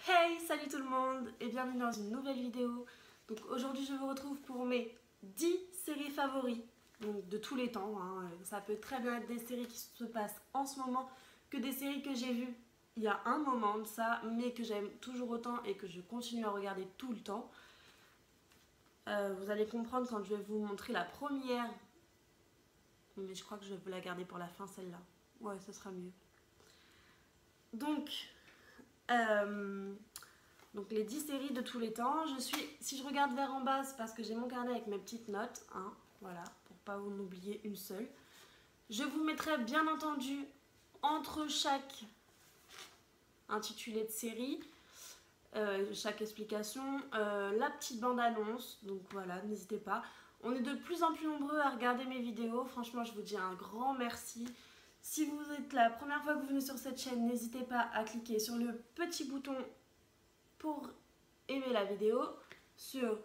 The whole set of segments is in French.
Hey, salut tout le monde et bienvenue dans une nouvelle vidéo. Donc aujourd'hui je vous retrouve pour mes 10 séries favoris, donc de tous les temps. Ça peut très bien être des séries qui se passent en ce moment que des séries que j'ai vues il y a un moment de ça, mais que j'aime toujours autant et que je continue à regarder tout le temps. Vous allez comprendre quand je vais vous montrer la première, mais je crois que je vais vous la garder pour la fin celle-là. Ouais, ce sera mieux. Donc les 10 séries de tous les temps. Si je regarde vers en bas, c'est parce que j'ai mon carnet avec mes petites notes, hein, voilà, pour pas vous en oublier une seule. Je vous mettrai bien entendu entre chaque intitulé de série, chaque explication, la petite bande-annonce, donc voilà, n'hésitez pas. On est de plus en plus nombreux à regarder mes vidéos, franchement je vous dis un grand merci. Si vous êtes la première fois que vous venez sur cette chaîne, n'hésitez pas à cliquer sur le petit bouton pour aimer la vidéo, sur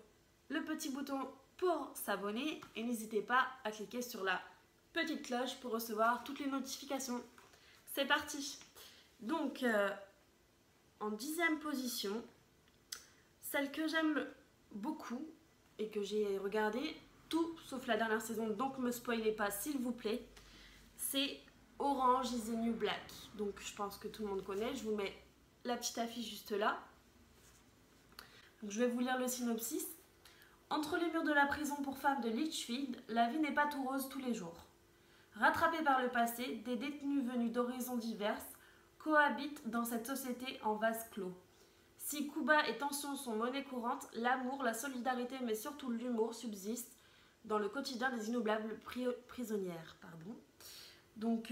le petit bouton pour s'abonner et n'hésitez pas à cliquer sur la petite cloche pour recevoir toutes les notifications. C'est parti. Donc en 10e position, celle que j'aime beaucoup et que j'ai regardé tout sauf la dernière saison, donc ne me spoilez pas s'il vous plaît, c'est Orange is the New Black. Donc je pense que tout le monde connaît, je vous mets la petite affiche juste là. Donc, je vais vous lire le synopsis. Entre les murs de la prison pour femmes de Litchfield, la vie n'est pas tout rose tous les jours. Rattrapés par le passé, des détenus venus d'horizons diverses cohabitent dans cette société en vase clos. Si coups et tensions sont monnaie courante, l'amour, la solidarité, mais surtout l'humour subsistent dans le quotidien des innombrables prisonnières. Donc,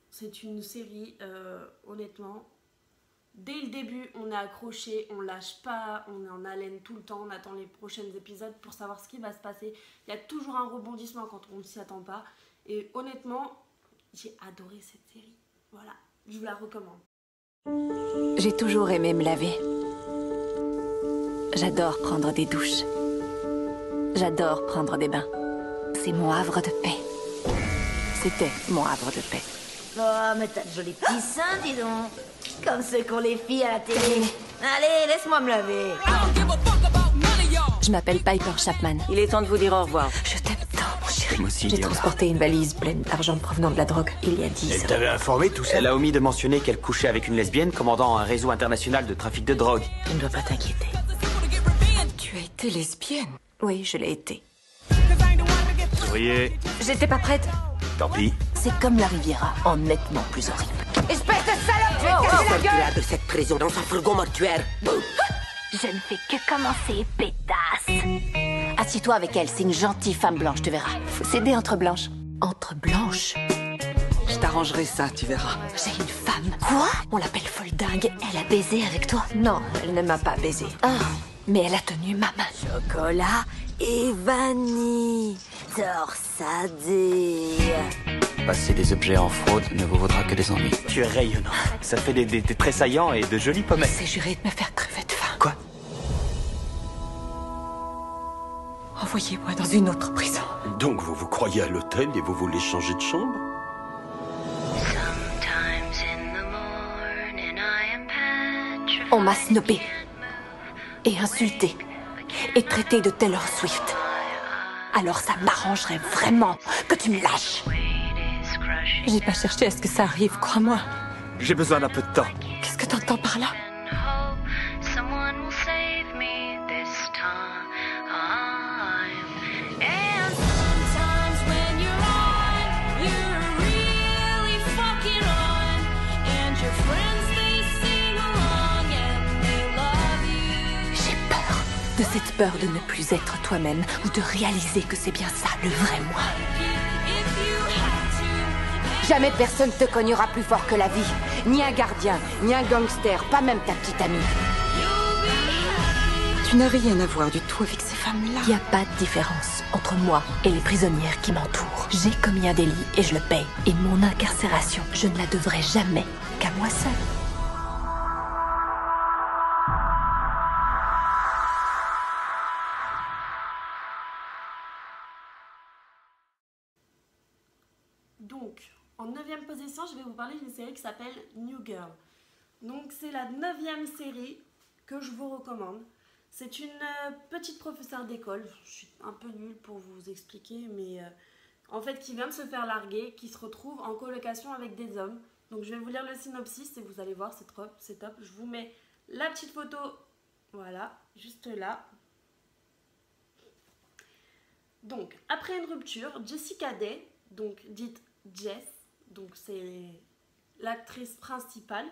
c'est une série, honnêtement, dès le début, on est accroché, on lâche pas, on est en haleine tout le temps, on attend les prochains épisodes pour savoir ce qui va se passer. Il y a toujours un rebondissement quand on ne s'y attend pas. Et honnêtement, j'ai adoré cette série. Voilà, je vous la recommande. J'ai toujours aimé me laver. J'adore prendre des douches. J'adore prendre des bains. C'est mon havre de paix. C'était mon havre de paix. Oh, mais t'as de jolis petits seins, dis donc. Comme ceux qu'ont les filles à la télé. Allez, laisse-moi me laver. Je m'appelle Piper Chapman. Il est temps de vous dire au revoir. Je t'aime tant, mon chéri. Moi aussi, J'ai Diana. transporté une valise pleine d'argent provenant de la drogue il y a 10 Elle ans. t'avait informé tout ça? Elle a omis de mentionner qu'elle couchait avec une lesbienne commandant un réseau international de trafic de drogue. Tu ne dois pas t'inquiéter. Tu as été lesbienne? Oui, je l'ai été. Souriez. J'étais pas prête. Tant pis. C'est comme la Riviera, en nettement plus horrible. Espèce de salope, tu vas casser la gueule de cette prison dans un fourgon mortuaire. Je ne fais que commencer, pétasse. Assis-toi avec elle, c'est une gentille femme blanche, tu verras. Faut s'aider entre blanches. Entre blanches? Je t'arrangerai ça, tu verras. J'ai une femme. Quoi? On l'appelle folle dingue. Elle a baisé avec toi? Non, elle ne m'a pas baisé. Ah, mais elle a tenu ma main. Chocolat et vanille. Torsadé. Passer des objets en fraude ne vous vaudra que des ennuis. Tu es rayonnant. Ça fait des traits saillants et de jolies pommettes. C'est juré de me faire crever de faim. Quoi? Envoyez-moi dans une autre prison. Donc vous vous croyez à l'hôtel et vous voulez changer de chambre? On m'a snobé et insulté et traité de Taylor Swift. Alors ça m'arrangerait vraiment que tu me lâches. J'ai pas cherché à ce que ça arrive, crois-moi. J'ai besoin d'un peu de temps. Qu'est-ce que t'entends par là? J'ai peur de cette peur de ne plus être toi-même ou de réaliser que c'est bien ça le vrai moi. Jamais personne te cognera plus fort que la vie. Ni un gardien, ni un gangster, pas même ta petite amie. Tu n'as rien à voir du tout avec ces femmes-là. Il n'y a pas de différence entre moi et les prisonnières qui m'entourent. J'ai commis un délit et je le paye. Et mon incarcération, je ne la devrai jamais qu'à moi seule. Donc, en 9e position, je vais vous parler d'une série qui s'appelle New Girl. Donc c'est la 9e série que je vous recommande. C'est une petite professeure d'école, je suis un peu nulle pour vous expliquer, mais en fait qui vient de se faire larguer, qui se retrouve en colocation avec des hommes. Donc je vais vous lire le synopsis et vous allez voir, c'est top. Je vous mets la petite photo, voilà, juste là. Donc après une rupture, Jessica Day, donc dite Jess, donc c'est l'actrice principale,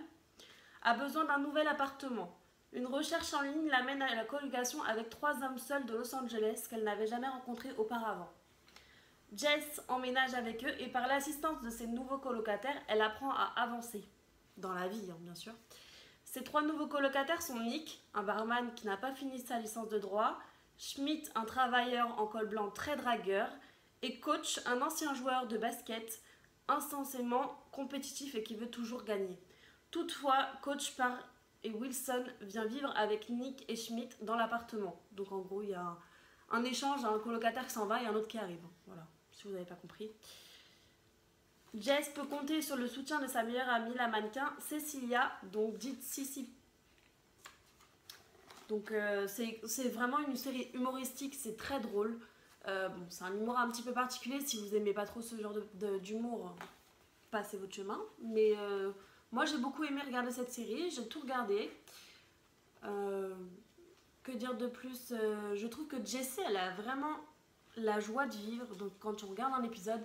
a besoin d'un nouvel appartement. Une recherche en ligne l'amène à la colocation avec 3 hommes seuls de Los Angeles qu'elle n'avait jamais rencontrés auparavant. Jess emménage avec eux et par l'assistance de ses nouveaux colocataires, elle apprend à avancer. Dans la vie, hein, bien sûr. Ces 3 nouveaux colocataires sont Nick, un barman qui n'a pas fini sa licence de droit, Schmidt, un travailleur en col blanc très dragueur, et Coach, un ancien joueur de basket, intensément compétitif et qui veut toujours gagner. Toutefois, Coach part et Wilson vient vivre avec Nick et Schmidt dans l'appartement. Donc en gros, il y a un échange, un colocataire qui s'en va et un autre qui arrive. Voilà, si vous n'avez pas compris. Jess peut compter sur le soutien de sa meilleure amie, la mannequin Cecilia, donc dite Sissi. Donc c'est vraiment une série humoristique, c'est très drôle. Bon, c'est un humour un petit peu particulier, si vous aimez pas trop ce genre d'humour, passez votre chemin. Mais moi j'ai beaucoup aimé regarder cette série, j'ai tout regardé. Que dire de plus, je trouve que Jessie, elle a vraiment la joie de vivre. Donc quand on regarde un épisode,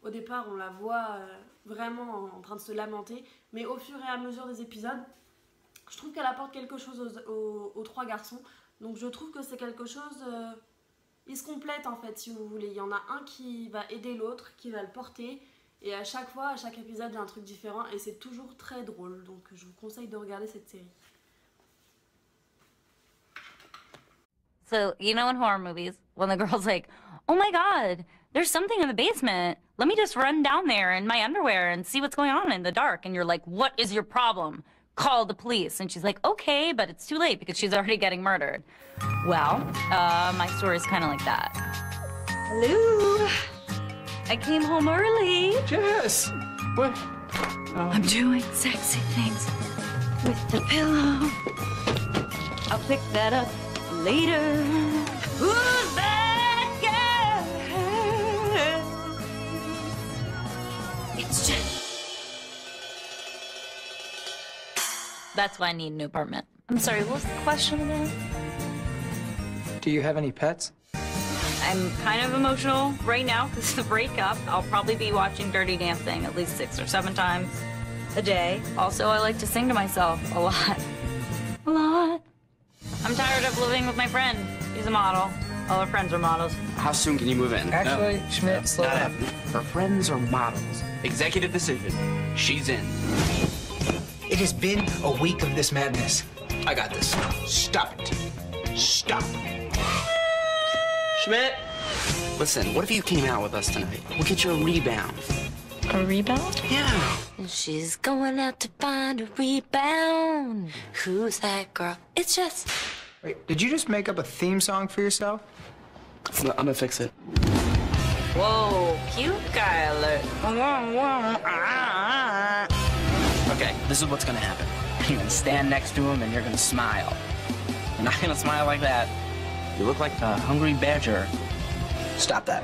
au départ on la voit vraiment en train de se lamenter, mais au fur et à mesure des épisodes, je trouve qu'elle apporte quelque chose aux 3 garçons. Donc je trouve que c'est quelque chose, ils se complètent en fait, si vous voulez. Il y en a un qui va aider l'autre, qui va le porter, et à chaque fois, à chaque épisode, il y a un truc différent et c'est toujours très drôle. Donc je vous conseille de regarder cette série. So, you know, in horror movies, when the girl's like, oh my god, there's something in the basement. Let me just run down there in my underwear and see what's going on in the dark. And you're like, what is your problem? Call the police. And she's like, okay, but it's too late because she's already getting murdered. Well, my story's kind of like that. Hello? I came home early. Jess! What? I'm doing sexy things with the pillow. I'll pick that up later. Who's that girl? It's Jess. That's why I need a new apartment. I'm sorry, what was the question again? Do you have any pets? I'm kind of emotional right now because of the breakup. I'll probably be watching Dirty Dancing at least 6 or 7 times a day. Also, I like to sing to myself a lot. A lot. I'm tired of living with my friend. He's a model. All her friends are models. How soon can you move in? Actually, Schmidt, slow down. Her friends are models. Executive decision. She's in. It has been a week of this madness. I got this. Stop it. Stop. Schmidt! Listen, what if you came out with us tonight? We'll get you a rebound. A rebound? Yeah. She's going out to find a rebound. Who's that girl? It's just... Wait, did you just make up a theme song for yourself? I'm gonna fix it. Whoa, cute guy alert. Okay, this is what's gonna happen. You're gonna stand next to him and you're gonna smile. You're not gonna smile like that. You look like a hungry badger. Stop that.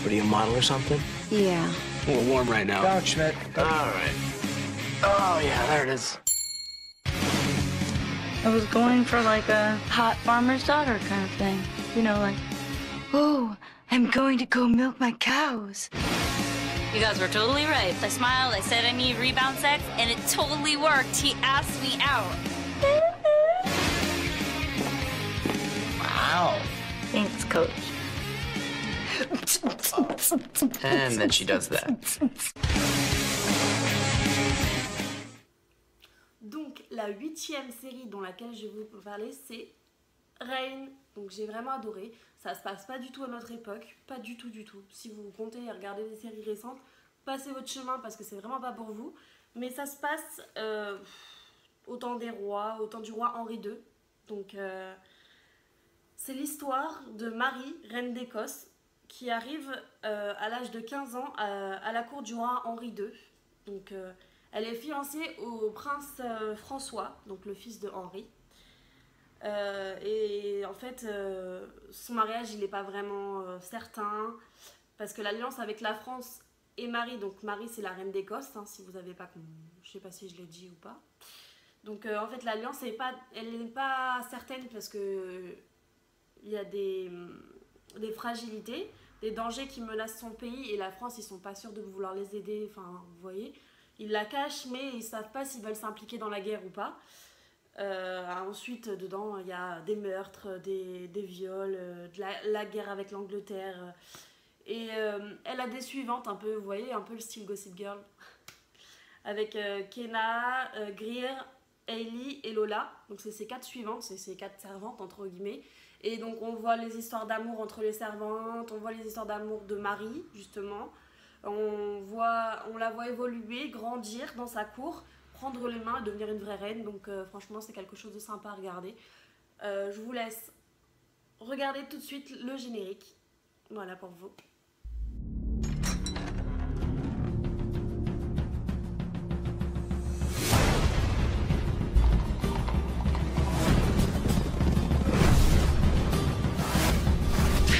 What are you, a model or something? Yeah. A little warm right now. Don't, Schmidt. Don't. All right. Oh, yeah, there it is. I was going for like a hot farmer's daughter kind of thing. You know, like, oh, I'm going to go milk my cows. You guys were totally right. I smiled, I said I need rebound sex, and it totally worked. He asked me out. Wow. Thanks, Coach. And then she does that. Donc la 8e série dont laquelle je vais vous parler, c'est Reign. Donc j'ai vraiment adoré. Ça se passe pas du tout à notre époque, pas du tout du tout. Si vous comptez regarder des séries récentes, passez votre chemin parce que c'est vraiment pas pour vous. Mais ça se passe au temps des rois, au temps du roi Henri II. Donc c'est l'histoire de Marie, reine d'Écosse, qui arrive à l'âge de 15 ans à la cour du roi Henri II. Donc Elle est fiancée au prince François, donc le fils de Henri. Et en fait, son mariage, il n'est pas vraiment certain, parce que l'alliance avec la France et Marie, donc Marie c'est la reine d'Écosse, hein, si vous n'avez pas, je sais pas si je l'ai dit ou pas. Donc en fait l'alliance elle n'est pas certaine parce que il y a des fragilités, des dangers qui menacent son pays et la France ils sont pas sûrs de vouloir les aider, enfin vous voyez. Ils la cachent mais ils savent pas s'ils veulent s'impliquer dans la guerre ou pas. Ensuite dedans il y a des meurtres, des viols, la guerre avec l'Angleterre. Et elle a des suivantes un peu, vous voyez, un peu le style Gossip Girl. Avec Kenna, Greer, Hailey et Lola. Donc c'est ces 4 suivantes, c'est ces 4 servantes entre guillemets. Et donc on voit les histoires d'amour entre les servantes, on voit les histoires d'amour de Marie justement. On la voit évoluer, grandir dans sa cour, prendre les mains et devenir une vraie reine. Donc franchement c'est quelque chose de sympa à regarder. Je vous laisse regarder tout de suite le générique. Voilà pour vous.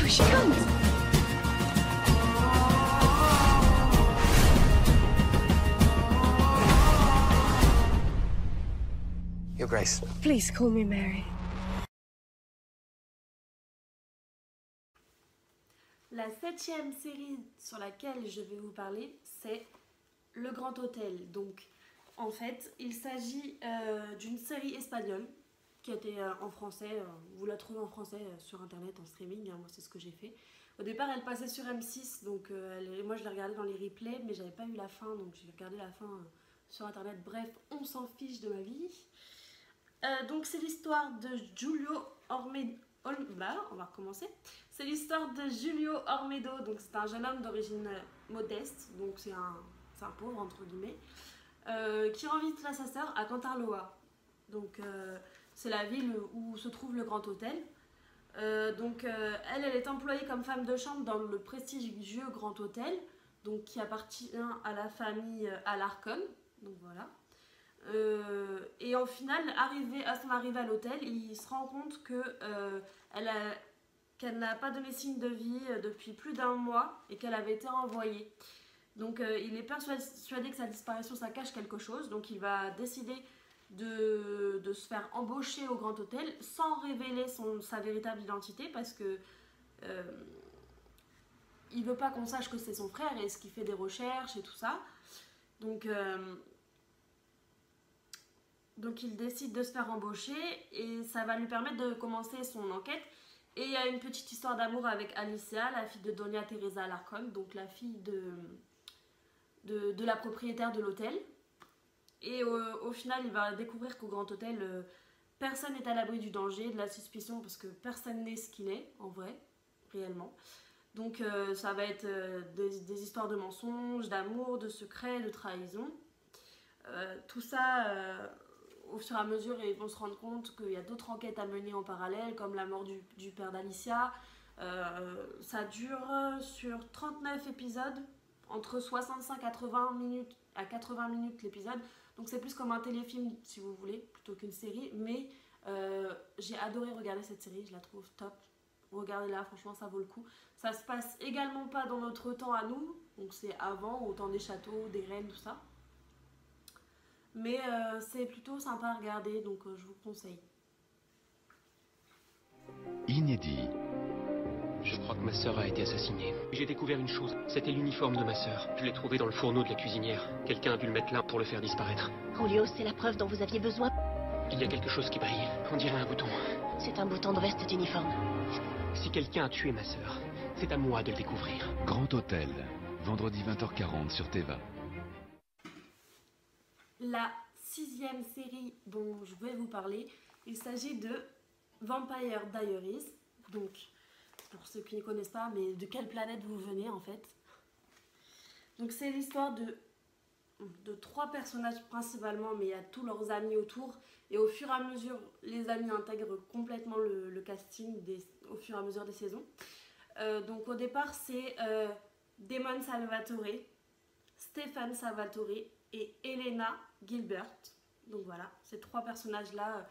She comes! Your Grace. Please call me Mary. La 7e série sur laquelle je vais vous parler, c'est Le Grand Hôtel. Donc, en fait, il s'agit d'une série espagnole qui a été en français. Vous la trouvez en français sur internet, en streaming. Hein, moi, c'est ce que j'ai fait. Au départ, elle passait sur M6, donc moi, je l'ai regardée dans les replays, mais j'avais pas eu la fin, donc j'ai regardé la fin sur internet. Bref, on s'en fiche de ma vie. Donc, c'est l'histoire de Julio Ormedo. On va recommencer. C'est l'histoire de Julio Ormedo, donc c'est un jeune homme d'origine modeste, donc c'est un pauvre entre guillemets, qui rend visite à sa sœur à Cantarloa. Donc c'est la ville où se trouve le Grand Hôtel. Elle est employée comme femme de chambre dans le prestigieux Grand Hôtel, donc qui appartient à la famille Alarcon. Donc voilà. Et au final, à son arrivée à l'hôtel, il se rend compte qu'elle n'a pas donné signe de vie depuis plus d'1 mois et qu'elle avait été renvoyée. Donc il est persuadé que sa disparition ça cache quelque chose, donc il va décider de se faire embaucher au Grand Hôtel sans révéler sa véritable identité parce que il veut pas qu'on sache que c'est son frère et ce qu'il fait des recherches et tout ça. Donc il décide de se faire embaucher et ça va lui permettre de commencer son enquête. Et il y a une petite histoire d'amour avec Alicia, la fille de Doña Teresa Alarcon, donc la fille de la propriétaire de l'hôtel. Et au final, il va découvrir qu'au Grand Hôtel, personne n'est à l'abri du danger, de la suspicion, parce que personne n'est ce qu'il est, en vrai, réellement. Donc ça va être des histoires de mensonges, d'amour, de secrets, de trahison. Tout ça... au fur et à mesure, ils vont se rendre compte qu'il y a d'autres enquêtes à mener en parallèle, comme la mort du père d'Alicia. Ça dure sur 39 épisodes, entre 65 à 80 minutes l'épisode. Donc c'est plus comme un téléfilm, si vous voulez, plutôt qu'une série. Mais j'ai adoré regarder cette série, je la trouve top. Regardez-la, franchement, ça vaut le coup. Ça se passe également pas dans notre temps à nous, donc c'est avant, au temps des châteaux, des reines, tout ça. Mais c'est plutôt sympa à regarder, donc je vous conseille. Inédit. Je crois que ma sœur a été assassinée. J'ai découvert une chose, c'était l'uniforme de ma sœur. Je l'ai trouvé dans le fourneau de la cuisinière. Quelqu'un a dû le mettre là pour le faire disparaître. Julio, c'est la preuve dont vous aviez besoin. Il y a quelque chose qui brille, on dirait un bouton. C'est un bouton de veste d'uniforme. Si quelqu'un a tué ma sœur, c'est à moi de le découvrir. Grand Hôtel, vendredi 20h40 sur Teva. La 6e série dont je vais vous parler, il s'agit de Vampire Diaries. Donc, pour ceux qui ne connaissent pas, mais de quelle planète vous venez en fait. Donc c'est l'histoire de 3 personnages principalement, mais il y a tous leurs amis autour. Et au fur et à mesure, les amis intègrent complètement le casting au fur et à mesure des saisons. Donc au départ, c'est Damon Salvatore, Stephen Salvatore et Elena Gilbert. Donc voilà, ces 3 personnages-là,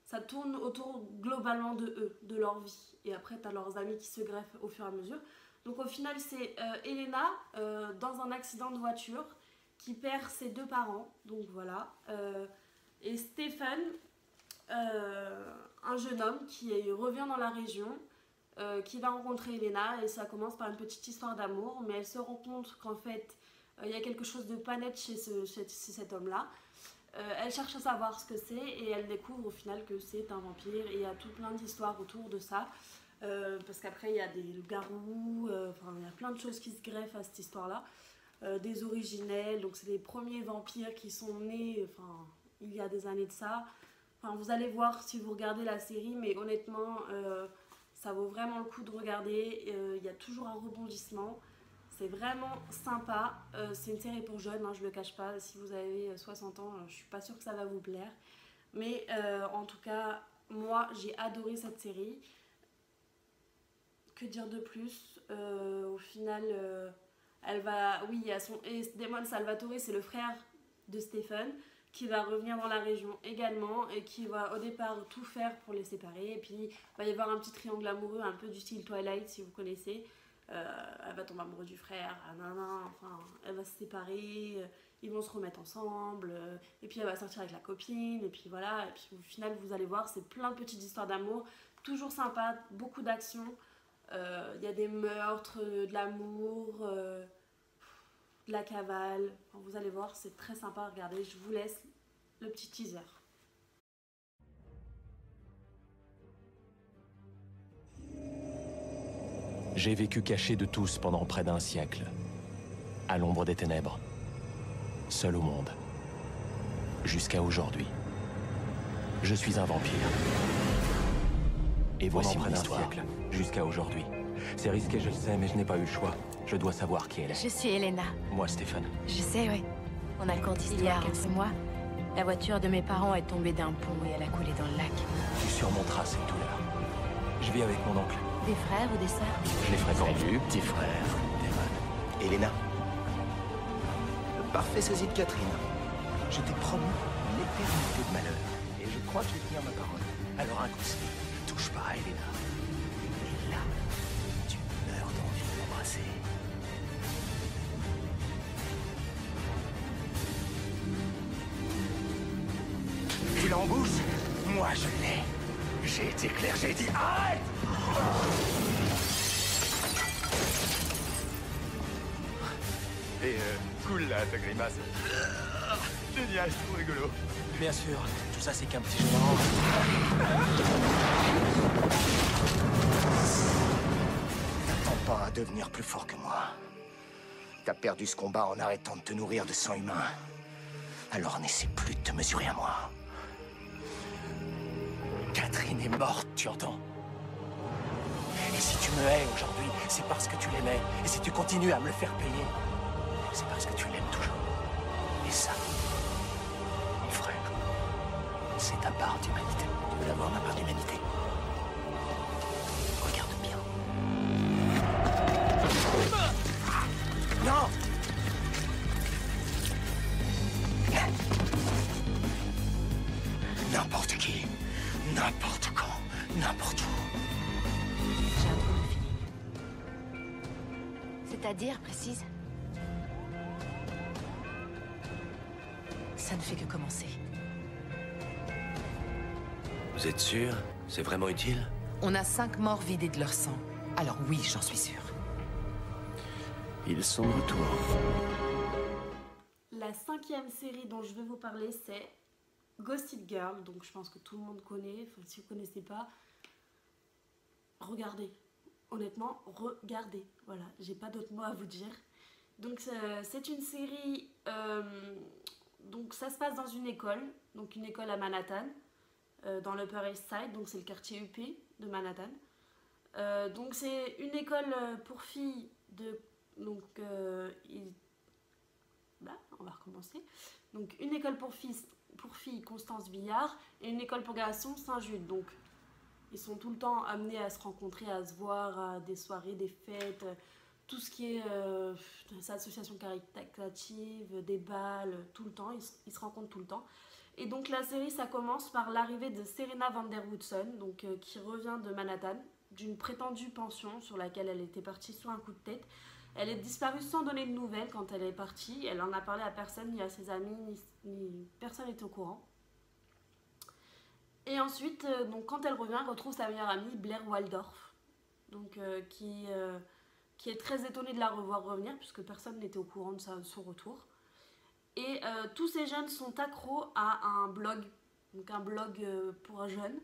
ça tourne autour globalement de eux, de leur vie. Et après, tu as leurs amis qui se greffent au fur et à mesure. Donc au final, c'est Elena, dans un accident de voiture, qui perd ses 2 parents. Donc voilà. Et Stephen, un jeune homme qui revient dans la région, qui va rencontrer Elena. Et ça commence par une petite histoire d'amour. Mais elle se rend compte qu'en fait, il y a quelque chose de pas net chez cet homme-là. Elle cherche à savoir ce que c'est et elle découvre au final que c'est un vampire. Et il y a tout plein d'histoires autour de ça. Parce qu'après il y a des loups-garous, il y a plein de choses qui se greffent à cette histoire-là. Des originels, donc c'est les premiers vampires qui sont nés il y a des années de ça. Vous allez voir si vous regardez la série, mais honnêtement, ça vaut vraiment le coup de regarder. Il y a toujours un rebondissement. C'est vraiment sympa. C'est une série pour jeunes, je ne le cache pas. Si vous avez 60 ans, je ne suis pas sûre que ça va vous plaire. Mais en tout cas, moi, j'ai adoré cette série. Que dire de plus? Au final, elle va... Oui, il y a Damon Salvatore, c'est le frère de Stephen, qui va revenir dans la région également et qui va au départ tout faire pour les séparer. Et puis, il va y avoir un petit triangle amoureux, un peu du style Twilight, si vous connaissez. Elle va tomber amoureuse du frère, elle va se séparer, ils vont se remettre ensemble, et puis elle va sortir avec la copine, et puis voilà, et puis au final vous allez voir, c'est plein de petites histoires d'amour, toujours sympa, beaucoup d'action, il y a des meurtres, de l'amour, de la cavale, vous allez voir, c'est très sympa à regarder. Je vous laisse le petit teaser. J'ai vécu caché de tous pendant près d'1 siècle, à l'ombre des ténèbres, seul au monde, jusqu'à aujourd'hui. Je suis un vampire. Et voici mon histoire, jusqu'à aujourd'hui. C'est risqué, je le sais, mais je n'ai pas eu le choix. Je dois savoir qui elle est. Je suis Elena. Moi, Stephen. Je sais, oui. On a le compte il y a quelques mois. La voiture de mes parents est tombée d'un pont et elle a coulé dans le lac. Tu surmonteras cette douleur. Je vis avec mon oncle. Des frères ou des sœurs? Je les fréquente. Salut, petit frère. Damon. Elena. Le parfait sosie de Catherine. Je t'ai promis l'éternité de malheur. Et je crois que je vais tenir ma parole. Alors un conseil, ne touche pas à Elena. Et là, tu meurs d'envie de l'embrasser. Tu l'as en bouche? Moi, je l'ai. J'ai été clair, j'ai dit arrête! Et cool là, ta grimace. Génial, c'est trop rigolo. Bien sûr, tout ça c'est qu'un petit jeu marrant. T'attends pas à devenir plus fort que moi. T'as perdu ce combat en arrêtant de te nourrir de sang humain. Alors n'essaie plus de te mesurer à moi. Catherine est morte, tu entends? Et si tu me hais aujourd'hui, c'est parce que tu l'aimais. Et si tu continues à me le faire payer, c'est parce que tu l'aimes toujours. Et ça, mon frère, c'est ta part d'humanité. Tu veux l'avoir, ma part d'humanité? Regarde bien. Non! N'importe qui, n'importe quand, n'importe où. J'ai un drôle de feeling. C'est-à-dire, précise? Ça ne fait que commencer. Vous êtes sûr? C'est vraiment utile? On a 5 morts vidés de leur sang. Alors oui, j'en suis sûre. Ils sont de retour. La 5e série dont je vais vous parler, c'est Gossip Girl. Donc je pense que tout le monde connaît. Enfin, si vous ne connaissez pas, regardez. Honnêtement, regardez. Voilà, j'ai pas d'autres mots à vous dire. Donc c'est une série... donc ça se passe dans une école. Donc une école à Manhattan. Dans l'Upper East Side. Donc c'est le quartier UP de Manhattan. Donc c'est une école pour filles de... Donc on va recommencer. Donc une école pour filles Constance Billard et une école pour garçons Saint-Jude. Donc ils sont tout le temps amenés à se rencontrer, à se voir, à des soirées, des fêtes, tout ce qui est des associations caritatives, des balles, tout le temps, ils se rencontrent tout le temps. Et donc la série, ça commence par l'arrivée de Serena van der Woodsen, donc, qui revient de Manhattan, d'une prétendue pension sur laquelle elle était partie sur un coup de tête. Elle est disparue sans donner de nouvelles quand elle est partie. Elle en a parlé à personne, ni à ses amis, ni personne n'était au courant. Et ensuite, donc, quand elle revient, elle retrouve sa meilleure amie, Blair Waldorf, donc, qui est très étonnée de la revoir revenir, puisque personne n'était au courant de son retour. Et tous ces jeunes sont accros à un blog, donc un blog pour jeunes.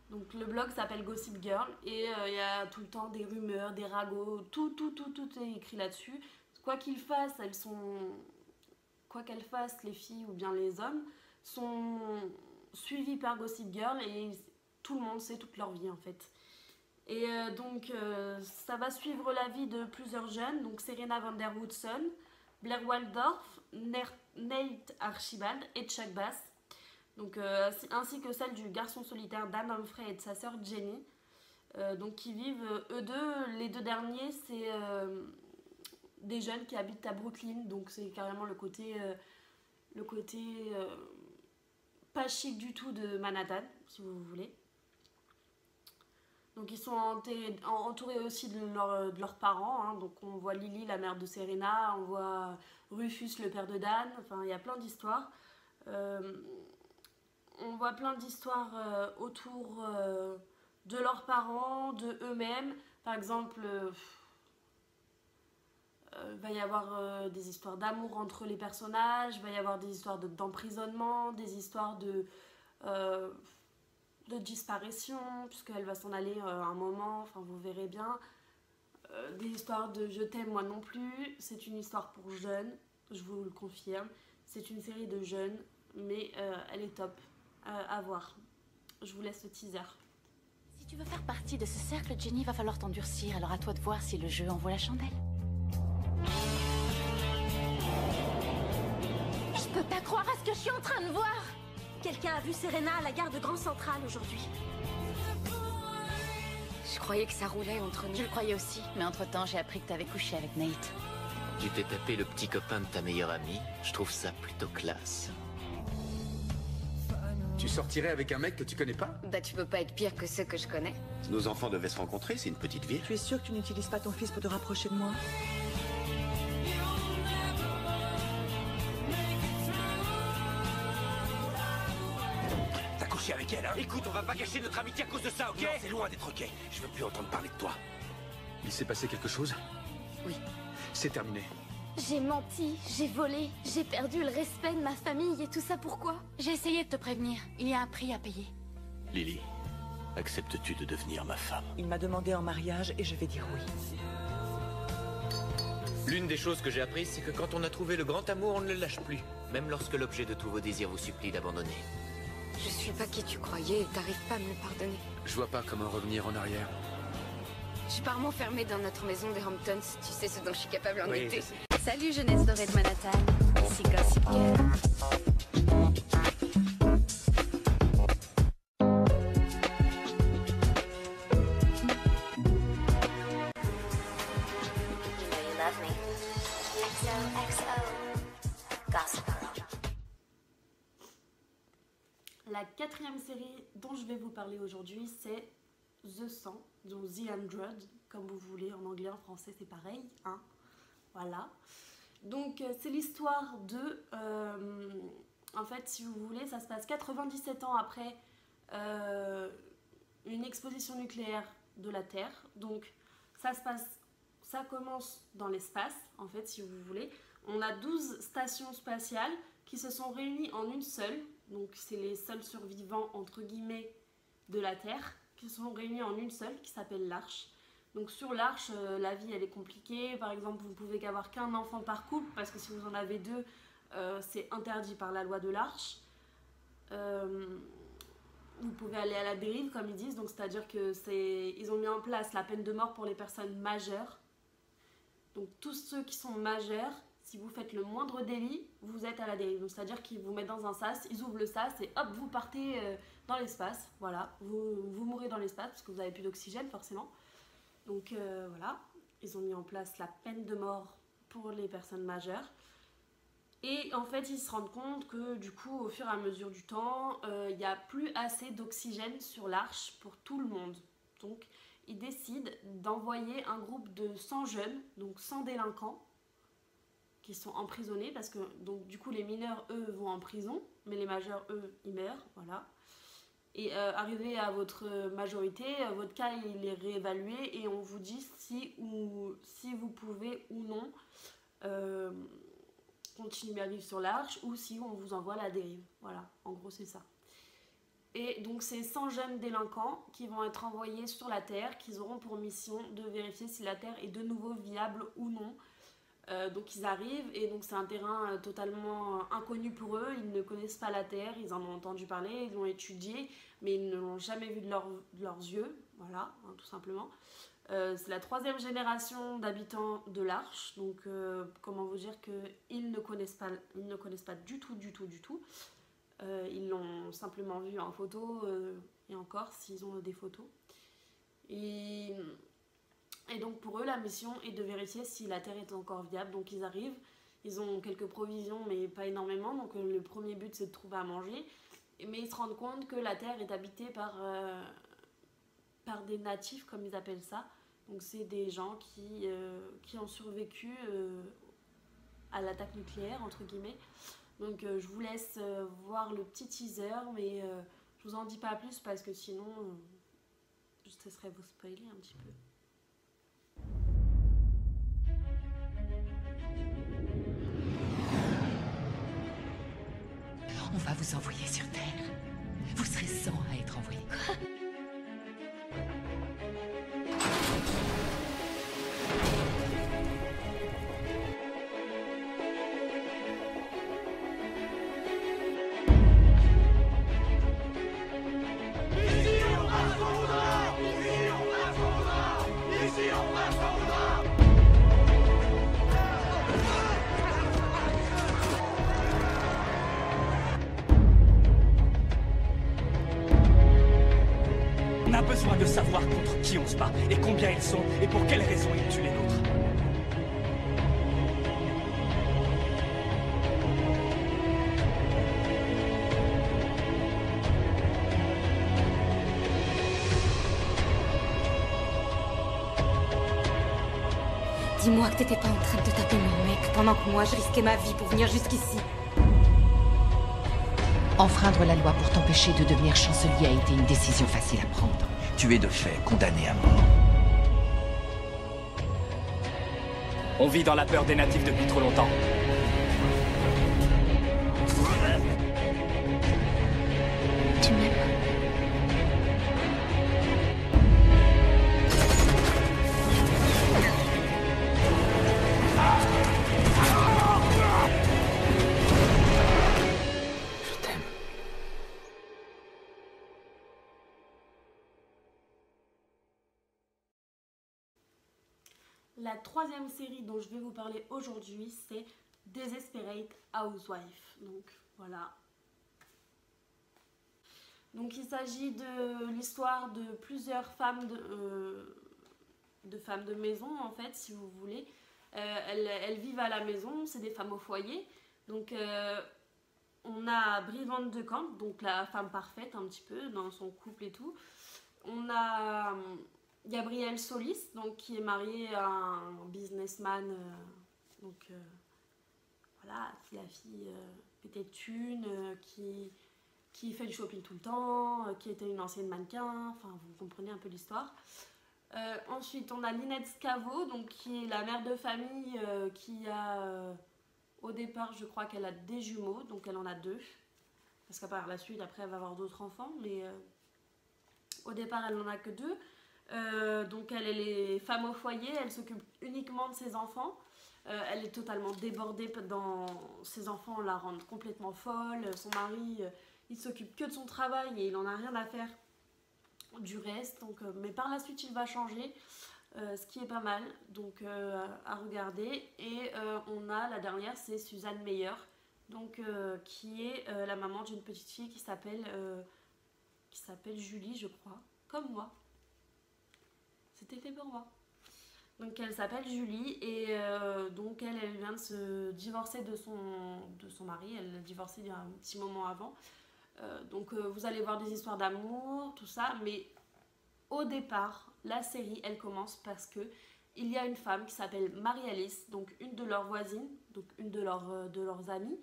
Donc le blog s'appelle Gossip Girl et il y a tout le temps des rumeurs, des ragots, tout est écrit là-dessus. Quoi qu'elles fassent, les filles ou bien les hommes, sont suivis par Gossip Girl et tout le monde sait toute leur vie en fait. Et donc ça va suivre la vie de plusieurs jeunes, donc Serena van der Woodsen, Blair Waldorf, Nate Archibald et Chuck Bass. Donc, ainsi que celle du garçon solitaire Dan Humphrey et de sa sœur Jenny, donc qui vivent, eux deux, les deux derniers, c'est des jeunes qui habitent à Brooklyn, donc c'est carrément le côté pas chic du tout de Manhattan, si vous voulez. Donc ils sont entourés aussi de leurs parents, hein. Donc on voit Lily, la mère de Serena, on voit Rufus, le père de Dan, enfin il y a plein d'histoires. On voit plein d'histoires autour de leurs parents, de eux-mêmes. Par exemple, il va y avoir des histoires d'amour entre les personnages, il va y avoir des histoires d'emprisonnement, des histoires de disparition, puisqu'elle va s'en aller à un moment, enfin vous verrez bien. Des histoires de je t'aime moi non plus. C'est une histoire pour jeunes, je vous le confirme. C'est une série de jeunes, mais elle est top. À voir. Je vous laisse le teaser. Si tu veux faire partie de ce cercle, Jenny, va falloir t'endurcir. Alors à toi de voir si le jeu en vaut la chandelle. Je peux pas croire à ce que je suis en train de voir. Quelqu'un a vu Serena à la gare de Grand Central aujourd'hui. Je croyais que ça roulait entre nous. Je le croyais aussi, mais entre-temps, j'ai appris que t'avais couché avec Nate. Tu t'es tapé le petit copain de ta meilleure amie. Je trouve ça plutôt classe. Tu sortirais avec un mec que tu connais pas? Bah tu peux pas être pire que ceux que je connais. Nos enfants devaient se rencontrer, c'est une petite ville. Tu es sûr que tu n'utilises pas ton fils pour te rapprocher de moi? T'as couché avec elle, hein? Écoute, on va pas gâcher notre amitié à cause de ça, ok? Non, c'est loin d'être ok. Je veux plus entendre parler de toi. Il s'est passé quelque chose? Oui. C'est terminé. J'ai menti, j'ai volé, j'ai perdu le respect de ma famille et tout ça pourquoi? J'ai essayé de te prévenir. Il y a un prix à payer. Lily, acceptes-tu de devenir ma femme? Il m'a demandé en mariage et je vais dire oui. L'une des choses que j'ai apprises, c'est que quand on a trouvé le grand amour, on ne le lâche plus. Même lorsque l'objet de tous vos désirs vous supplie d'abandonner. Je suis pas qui tu croyais et t'arrives pas à me le pardonner. Je vois pas comment revenir en arrière. Je suis par m'enfermer dans notre maison des Hamptons. Tu sais ce dont je suis capable en Oui, été. je sais. Salut jeunesse dorée de Manhattan. Ici Gossip Girl. La quatrième série dont je vais vous parler aujourd'hui, c'est The 100, donc The 100, comme vous voulez, en anglais, en français, c'est pareil, hein. Voilà. Donc, c'est l'histoire de... en fait, si vous voulez, ça se passe 97 ans après une exposition nucléaire de la Terre. Donc, ça commence dans l'espace, en fait, si vous voulez. On a 12 stations spatiales qui se sont réunies en une seule. Donc, c'est les seuls survivants, entre guillemets, de la Terre, qui se sont réunis en une seule, qui s'appelle l'Arche. Donc sur l'Arche, la vie elle est compliquée. Par exemple, vous ne pouvez qu'avoir qu'un enfant par couple, parce que si vous en avez deux, c'est interdit par la loi de l'Arche. Vous pouvez aller à la dérive, comme ils disent, donc c'est-à-dire que ils ont mis en place la peine de mort pour les personnes majeures. Donc tous ceux qui sont majeurs, si vous faites le moindre délit, vous êtes à la dérive. Donc c'est-à-dire qu'ils vous mettent dans un sas, ils ouvrent le sas et hop, vous partez dans l'espace. Voilà, vous mourrez dans l'espace parce que vous n'avez plus d'oxygène forcément. Donc voilà. ils ont mis en place la peine de mort pour les personnes majeures. Et en fait, ils se rendent compte que du coup, au fur et à mesure du temps, il n'y a plus assez d'oxygène sur l'arche pour tout le monde. Donc, ils décident d'envoyer un groupe de 100 jeunes, donc 100 délinquants, qui sont emprisonnés, parce que donc, du coup, les mineurs, eux, vont en prison, mais les majeurs, eux, ils meurent, voilà. Et arrivé à votre majorité, votre cas, il est réévalué et on vous dit si vous pouvez ou non continuer à vivre sur l'arche ou si on vous envoie à la dérive. Voilà, en gros, c'est ça. Et donc, c'est 100 jeunes délinquants qui vont être envoyés sur la Terre, qui auront pour mission de vérifier si la Terre est de nouveau viable ou non. Donc ils arrivent et donc c'est un terrain totalement inconnu pour eux, ils ne connaissent pas la Terre, ils en ont entendu parler, ils l'ont étudié, mais ils ne l'ont jamais vu de leurs yeux, voilà, hein, tout simplement. C'est la 3e génération d'habitants de l'Arche, donc comment vous dire qu'ils ne connaissent pas du tout. Ils l'ont simplement vu en photo, et encore s'ils ont des photos. Et donc pour eux, la mission est de vérifier si la Terre est encore viable. Donc ils arrivent, ils ont quelques provisions, mais pas énormément. Donc le premier but, c'est de trouver à manger. Mais ils se rendent compte que la Terre est habitée par des natifs, comme ils appellent ça. Donc c'est des gens qui ont survécu à l'attaque nucléaire, entre guillemets. Donc je vous laisse voir le petit teaser, mais je vous en dis pas plus parce que sinon, ce serait vous spoiler un petit peu. On va vous envoyer sur Terre. Vous serez 100 à être envoyés. On a besoin de savoir contre qui on se bat, et combien ils sont, et pour quelles raisons ils tuent les nôtres. Dis-moi que t'étais pas en train de te taper mon mec pendant que moi je risquais ma vie pour venir jusqu'ici. Enfreindre la loi pour t'empêcher de devenir chancelier a été une décision facile à prendre. Tu es de fait condamné à mort. On vit dans la peur des natifs depuis trop longtemps. Tu m'aimes? La 3e série dont je vais vous parler aujourd'hui, c'est Desperate Housewives. Donc voilà. Donc il s'agit de l'histoire de plusieurs femmes de maison en fait, si vous voulez. Elles vivent à la maison, c'est des femmes au foyer. Donc on a Brie Van de Camp, donc la femme parfaite un petit peu dans son couple et tout. On a Gabrielle Solis, donc, qui est mariée à un businessman, voilà, la fille peut-être thune, qui fait du shopping tout le temps, qui était une ancienne mannequin, enfin vous comprenez un peu l'histoire. Ensuite on a Lynette Scavo, donc, qui est la mère de famille qui a, au départ je crois qu'elle a des jumeaux, donc elle en a 2, parce qu'à part la suite après elle va avoir d'autres enfants, mais au départ elle n'en a que 2. Donc elle est femme au foyer, elle s'occupe uniquement de ses enfants, elle est totalement débordée dans ses enfants, la rendent complètement folle, son mari il s'occupe que de son travail et il en a rien à faire du reste, donc, mais par la suite il va changer, ce qui est pas mal, donc à regarder. Et on a la dernière, c'est Suzanne Meyer, donc, qui est la maman d'une petite fille qui s'appelle Julie, je crois, comme moi. C'était fait pour moi. Donc elle s'appelle Julie et donc elle vient de se divorcer de son mari. Elle a divorcé il y a un petit moment avant. Donc vous allez voir des histoires d'amour, tout ça. Mais au départ, la série, elle commence parce que il y a une femme qui s'appelle Marie-Alice, donc une de leurs voisines, donc une de leurs amies,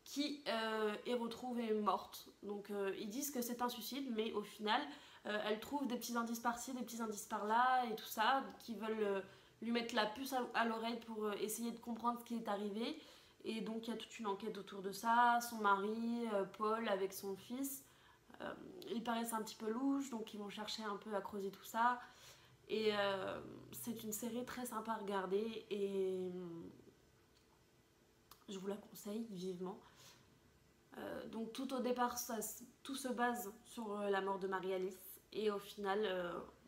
qui est retrouvée morte. Donc ils disent que c'est un suicide, mais au final, elle trouve des petits indices par-ci, des petits indices par-là et tout ça, qui veulent lui mettre la puce à l'oreille pour essayer de comprendre ce qui est arrivé. Et donc il y a toute une enquête autour de ça. Son mari, Paul, avec son fils, ils paraissent un petit peu louches, donc ils vont chercher un peu à creuser tout ça. Et c'est une série très sympa à regarder et je vous la conseille vivement. Donc tout au départ, tout se base sur la mort de Marie-Alice et au final,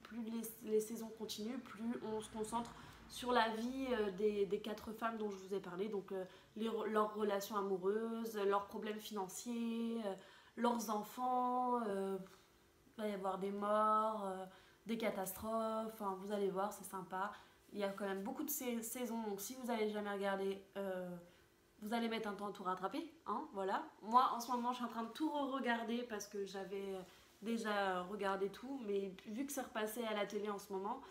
plus les saisons continuent, plus on se concentre sur la vie des 4 femmes dont je vous ai parlé, donc leurs relations amoureuses, leurs problèmes financiers, leurs enfants, il va y avoir des morts, des catastrophes, enfin, vous allez voir, c'est sympa. Il y a quand même beaucoup de saisons, donc si vous n'avez jamais regardé, vous allez mettre un temps à tout rattraper, hein, voilà. Moi, en ce moment, je suis en train de tout re-regarder parce que j'avais déjà regardé tout, mais vu que c'est repassé à la télé en ce moment,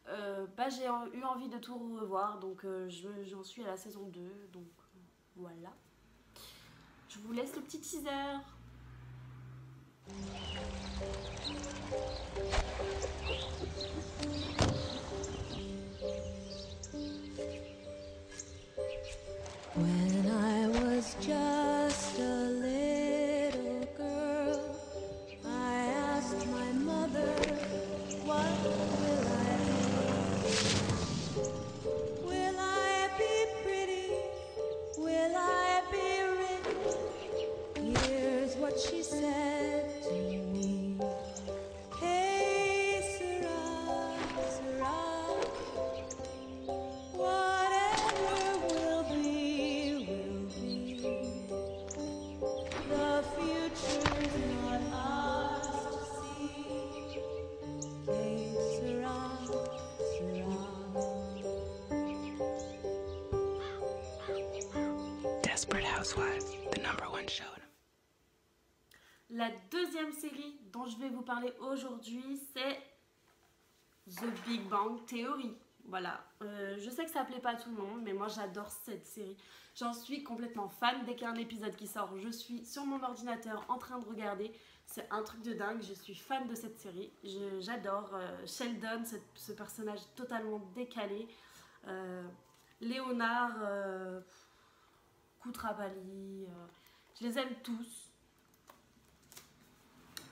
j'ai eu envie de tout revoir, donc j'en suis à la saison 2, donc voilà. Je vous laisse le petit teaser. When I was just a little girl, I asked my mother, what will I be? Will I be pretty? Will I be rich? Here's what she said to me. Hey, Sarah, Sarah, whatever will be, will be. The future's not ours to see. Hey, Sarah, Sarah. Desperate Housewives, the #1 show. La deuxième série dont je vais vous parler aujourd'hui, c'est The Big Bang Theory. Voilà, je sais que ça plaît pas à tout le monde, mais moi j'adore cette série. J'en suis complètement fan. Dès qu'il y a un épisode qui sort, je suis sur mon ordinateur en train de regarder. C'est un truc de dingue, je suis fan de cette série. J'adore Sheldon, ce personnage totalement décalé. Léonard, Koutrapali, je les aime tous.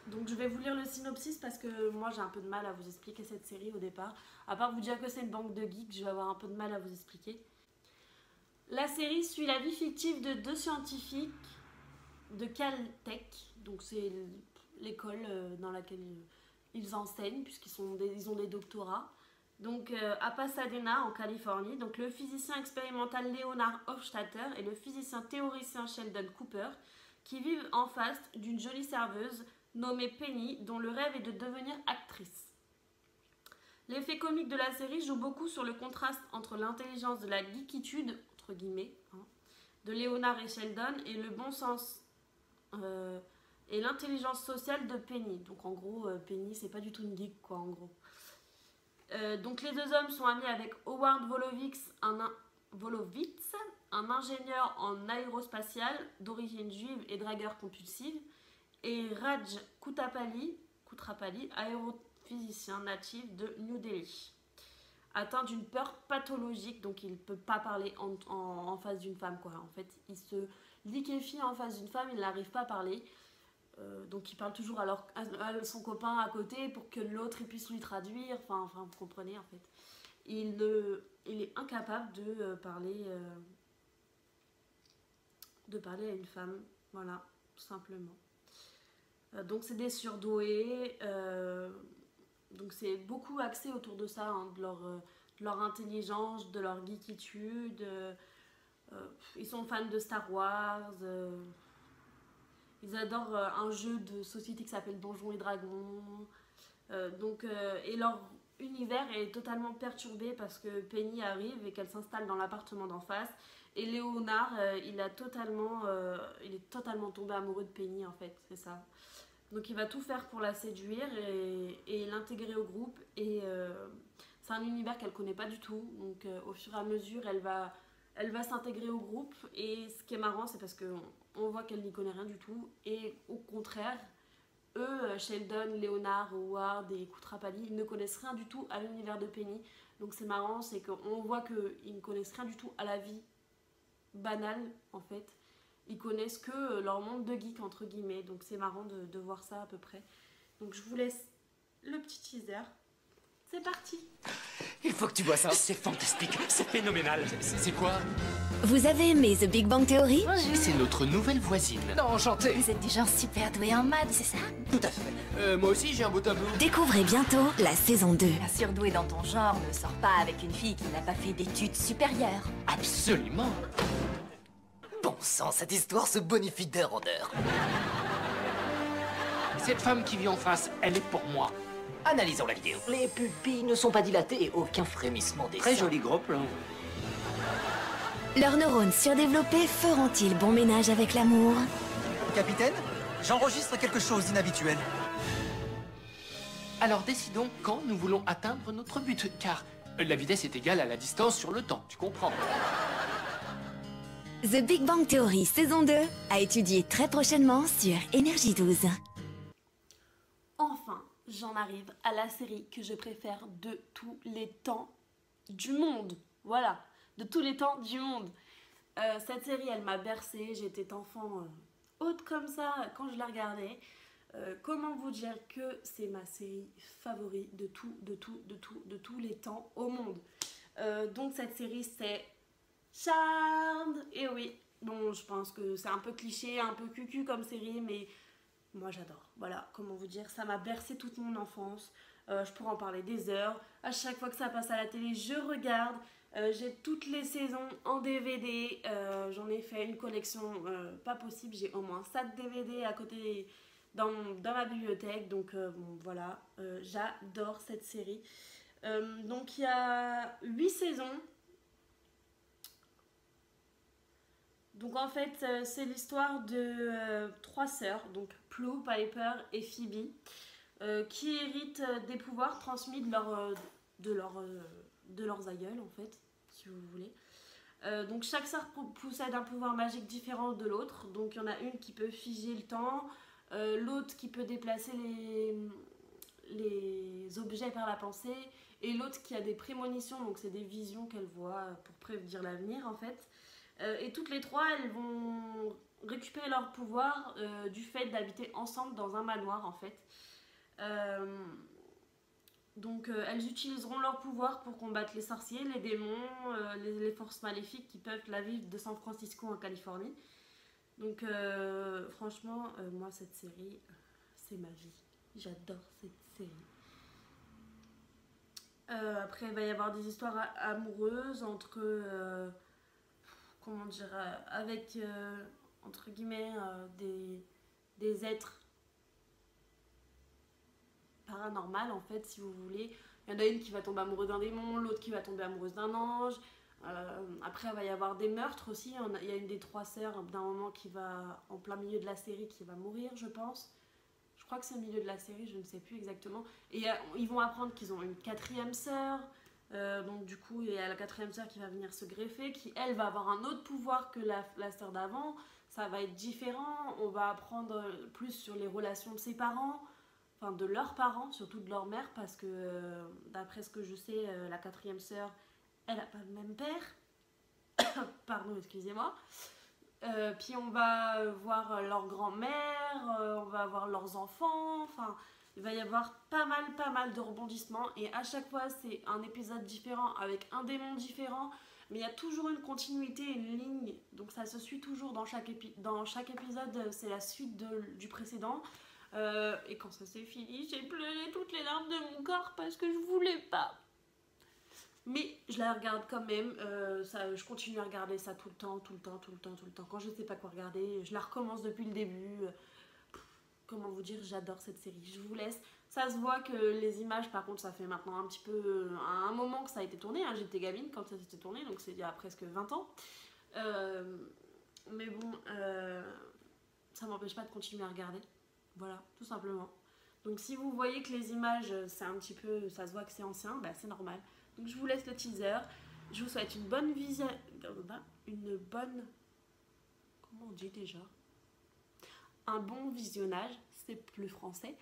Donc je vais vous lire le synopsis parce que moi j'ai un peu de mal à vous expliquer cette série au départ. À part vous dire que c'est une banque de geeks, je vais avoir un peu de mal à vous expliquer. La série suit la vie fictive de 2 scientifiques de Caltech. Donc c'est l'école dans laquelle ils enseignent puisqu'ils ont des doctorats. Donc à Pasadena en Californie. Donc le physicien expérimental Leonard Hofstadter et le physicien théoricien Sheldon Cooper qui vivent en face d'une jolie serveuse nommée Penny, dont le rêve est de devenir actrice. L'effet comique de la série joue beaucoup sur le contraste entre l'intelligence de la geekitude, entre guillemets, hein, de Léonard et Sheldon, et le bon sens et l'intelligence sociale de Penny. Donc en gros, Penny, c'est pas du tout une geek, quoi, en gros. Donc les 2 hommes sont amis avec Howard Wolowitz, un ingénieur en aérospatial d'origine juive et dragueur compulsif, et Raj Koutrapali, aérophysicien natif de New Delhi, atteint d'une peur pathologique, donc il ne peut pas parler en face d'une femme, quoi. En fait, il se liquéfie en face d'une femme, il n'arrive pas à parler, donc il parle toujours à son copain à côté pour que l'autre puisse lui traduire, enfin vous comprenez en fait. Il est incapable de parler à une femme, voilà, tout simplement. Donc c'est des surdoués, donc c'est beaucoup axé autour de ça, hein, de leur intelligence, de leur geekitude. Ils sont fans de Star Wars, ils adorent un jeu de société qui s'appelle Donjons et Dragons, et univers est totalement perturbé parce que Penny arrive et qu'elle s'installe dans l'appartement d'en face. Et Léonard, il est totalement tombé amoureux de Penny en fait, c'est ça. Donc il va tout faire pour la séduire et l'intégrer au groupe. Et c'est un univers qu'elle connaît pas du tout. Donc au fur et à mesure, elle va s'intégrer au groupe. Et ce qui est marrant, c'est parce qu'on voit qu'elle n'y connaît rien du tout. Et au contraire, eux, Sheldon, Léonard, Howard et Koutrapali, ils ne connaissent rien du tout à l'univers de Penny. Donc c'est marrant, c'est qu'on voit qu'ils ne connaissent rien du tout à la vie banale en fait. Ils connaissent que leur monde de geek entre guillemets. Donc c'est marrant de voir ça à peu près. Donc je vous laisse le petit teaser. C'est parti. Il faut que tu vois ça. C'est fantastique, c'est phénoménal. C'est quoi? Vous avez aimé The Big Bang Theory? C'est notre nouvelle voisine. Non, enchanté. Vous êtes du genre super doué en maths, c'est ça? Tout à fait. Moi aussi, j'ai un beau tableau. Découvrez bientôt la saison 2. Un surdoué dans ton genre ne sort pas avec une fille qui n'a pas fait d'études supérieures. Absolument. Bon sang, cette histoire se bonifie d'heure en heure. Cette femme qui vit en face, elle est pour moi. Analysons la vidéo. Les pupilles ne sont pas dilatées et aucun frémissement des Très seins. joli gros plan. Leurs neurones surdéveloppés feront-ils bon ménage avec l'amour? Capitaine, j'enregistre quelque chose d'inhabituel. Alors décidons quand nous voulons atteindre notre but, car la vitesse est égale à la distance sur le temps, tu comprends? The Big Bang Theory saison 2 à étudier très prochainement sur Énergie 12. Enfin, j'en arrive à la série que je préfère de tous les temps du monde. Voilà, de tous les temps du monde. Cette série, elle m'a bercée. J'étais enfant haute comme ça quand je la regardais. Comment vous dire que c'est ma série favorite de tous les temps au monde. Donc cette série, c'est Charmed. Et oui, bon, je pense que c'est un peu cliché, un peu cucu comme série, mais moi j'adore. Voilà, comment vous dire, ça m'a bercé toute mon enfance. Je pourrais en parler des heures. À chaque fois que ça passe à la télé, je regarde. J'ai toutes les saisons en DVD. J'en ai fait une collection pas possible. J'ai au moins 7 DVD à côté dans ma bibliothèque. Donc bon, voilà, j'adore cette série. Donc il y a 8 saisons. Donc en fait, c'est l'histoire de 3 sœurs, donc Plu, Piper et Phoebe, qui héritent des pouvoirs transmis de leurs aïeuls, en fait, si vous voulez. Donc chaque sœur possède un pouvoir magique différent de l'autre. Donc il y en a une qui peut figer le temps, l'autre qui peut déplacer les objets par la pensée, et l'autre qui a des prémonitions, donc c'est des visions qu'elle voit pour prédire l'avenir, en fait. Et toutes les trois, elles vont récupérer leur pouvoir du fait d'habiter ensemble dans un manoir en fait. Donc elles utiliseront leur pouvoir pour combattre les sorciers, les démons, les forces maléfiques qui peuvent la vivre de San Francisco en Californie. Donc franchement, moi cette série, c'est ma vie. J'adore cette série. Après, il va y avoir des histoires amoureuses entre... comment dire, avec entre guillemets des êtres paranormaux en fait, si vous voulez. Il y en a une qui va tomber amoureuse d'un démon, l'autre qui va tomber amoureuse d'un ange. Après il va y avoir des meurtres aussi. Il y a une des 3 sœurs d'un moment qui va, en plein milieu de la série, qui va mourir, je pense. Je crois que c'est au milieu de la série, je ne sais plus exactement. Et ils vont apprendre qu'ils ont une 4e sœur. Donc du coup il y a la 4e sœur qui va venir se greffer, qui elle va avoir un autre pouvoir que la sœur d'avant. Ça va être différent, on va apprendre plus sur les relations de ses parents, enfin de leurs parents, surtout de leur mère, parce que d'après ce que je sais, la 4e sœur, elle n'a pas le même père. Pardon, excusez-moi. Puis on va voir leur grand-mère, on va voir leurs enfants, enfin... Il va y avoir pas mal de rebondissements et à chaque fois c'est un épisode différent avec un démon différent, mais il y a toujours une continuité, une ligne, donc ça se suit toujours dans chaque épisode, c'est la suite du précédent. Et quand ça s'est fini, j'ai pleuré toutes les larmes de mon corps parce que je voulais pas. Mais je la regarde quand même, je continue à regarder ça tout le temps. Quand je sais pas quoi regarder, je la recommence depuis le début. comment vous dire, j'adore cette série. Je vous laisse. Ça se voit que les images, par contre, ça fait maintenant un petit peu... un moment que ça a été tourné. Hein. J'étais gamine quand ça a été tourné, donc c'est il y a presque 20 ans. Mais bon, ça m'empêche pas de continuer à regarder. Voilà, tout simplement. Donc si vous voyez que les images, c'est un petit peu... ça se voit que c'est ancien, bah, c'est normal. Donc je vous laisse le teaser. Je vous souhaite une bonne vision... Une bonne... Comment on dit déjà? Un bon visionnage, c'est plus français.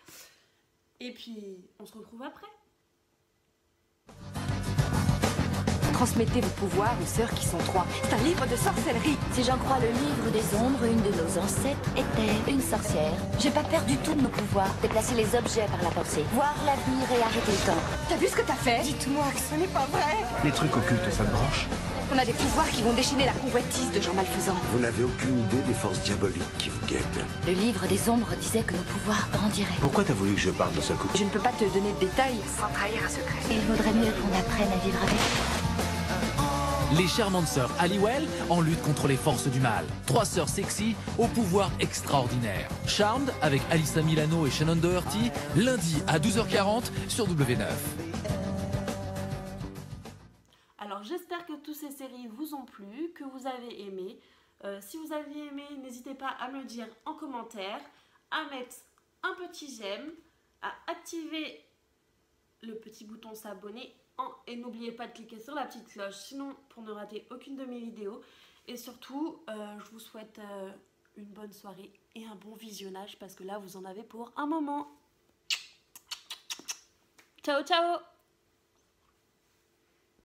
Et puis, on se retrouve après. Transmettez vos pouvoirs aux sœurs qui sont 3. C'est un livre de sorcellerie. Si j'en crois le livre des ombres, une de nos ancêtres était une sorcière. J'ai pas peur du tout de nos pouvoirs. Déplacer les objets par la pensée. Voir l'avenir et arrêter le temps. T'as vu ce que t'as fait? Dites-moi que ce n'est pas vrai. Les trucs occultes, ça te branche? On a des pouvoirs qui vont déchaîner la convoitise de gens malfaisants. Vous n'avez aucune idée des forces diaboliques qui vous guettent. Le livre des ombres disait que nos pouvoirs grandiraient. Pourquoi t'as voulu que je parte de ce coup? Je ne peux pas te donner de détails sans trahir un secret. Il vaudrait mieux qu'on apprenne à vivre avec. Les charmantes sœurs Halliwell en lutte contre les forces du mal. 3 sœurs sexy au pouvoir extraordinaire. Charmed avec Alyssa Milano et Shannon Doherty, lundi à 12h40 sur W9. Alors j'espère que toutes ces séries vous ont plu, que vous avez aimé. Si vous avez aimé, n'hésitez pas à me le dire en commentaire, à mettre un petit j'aime, à activer le petit bouton s'abonner et n'oubliez pas de cliquer sur la petite cloche sinon pour ne rater aucune de mes vidéos. Et surtout, je vous souhaite une bonne soirée et un bon visionnage parce que là vous en avez pour un moment. Ciao ciao.